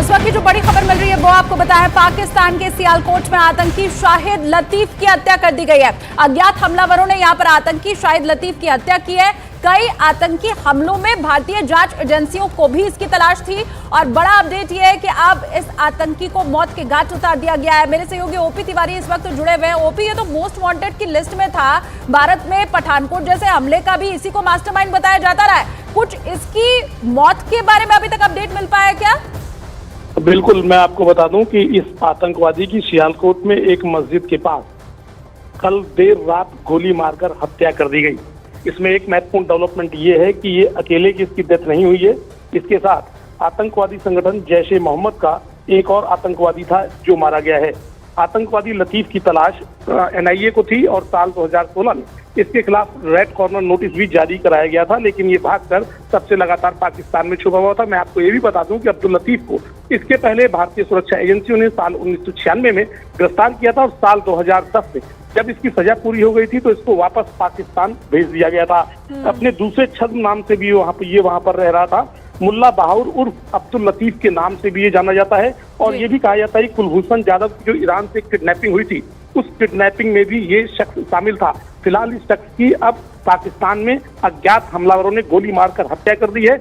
इस वक्त की जो बड़ी खबर मिल रही है वो आपको बताया, पाकिस्तान के सियालकोट में आतंकी शाहिद लतीफ की हत्या कर दी गई है। अज्ञात हमलावरों ने यहां पर आतंकी शाहिद लतीफ की हत्या की है। कई आतंकी हमलों में भारतीय जांच एजेंसियों को भी इसकी तलाश थी और बड़ा अपडेट यह है कि अब इस आतंकी को मौत के घाट उतार दिया गया है। मेरे सहयोगी ओपी तिवारी इस वक्त जुड़े हुए हैं। ओपी, ये तो मोस्ट वांटेड की लिस्ट में था। भारत में पठानकोट जैसे हमले का भी इसी को मास्टरमाइंड बताया जाता रहा है। कुछ इसकी मौत के बारे में अभी तक अपडेट मिल पाया क्या? बिल्कुल, मैं आपको बता दूं कि इस आतंकवादी की सियालकोट में एक मस्जिद के पास कल देर रात गोली मारकर हत्या कर दी गई। इसमें एक महत्वपूर्ण डेवलपमेंट ये है कि ये अकेले की इसकी डेथ नहीं हुई है। इसके साथ आतंकवादी संगठन जैश ए मोहम्मद का एक और आतंकवादी था जो मारा गया है। आतंकवादी लतीफ की तलाश एनआईए को थी और साल 2016 में इसके खिलाफ रेड कॉर्नर नोटिस भी जारी कराया गया था, लेकिन ये भागकर तब से लगातार पाकिस्तान में छुपा हुआ था। मैं आपको ये भी बता दूं कि अब्दुल लतीफ को इसके पहले भारतीय सुरक्षा एजेंसियों ने साल 1996 में गिरफ्तार किया था और साल 2010 में जब इसकी सजा पूरी हो गई थी तो इसको वापस पाकिस्तान भेज दिया गया था। अपने दूसरे छद्म नाम से भी वहां पर रह रहा था। मुल्ला बहाउर उर्फ अब्दुल लतीफ के नाम से भी ये जाना जाता है और ये भी कहा जाता है कि कुलभूषण जाधव की जो ईरान से किडनैपिंग हुई थी उस किडनैपिंग में भी ये शख्स शामिल था। फिलहाल इस शख्स की अब पाकिस्तान में अज्ञात हमलावरों ने गोली मारकर हत्या कर दी है।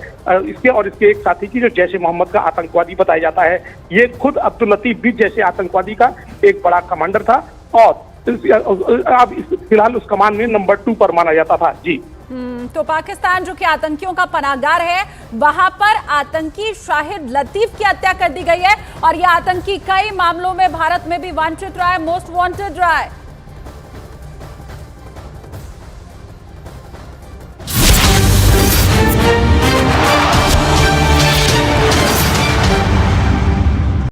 इसके एक साथी की जो जैश ए मोहम्मद का आतंकवादी बताया जाता है। ये खुद अब्दुल लतीफ भी जैसे आतंकवादी का एक बड़ा कमांडर था और अब फिलहाल उस कमान में नंबर 2 पर माना जाता था। जी, तो पाकिस्तान जो कि आतंकियों का पनाहगार है, वहां पर आतंकी शाहिद लतीफ की हत्या कर दी गई है और यह आतंकी कई मामलों में भारत में भी वांछित रहा है, मोस्ट वांटेड रहा है।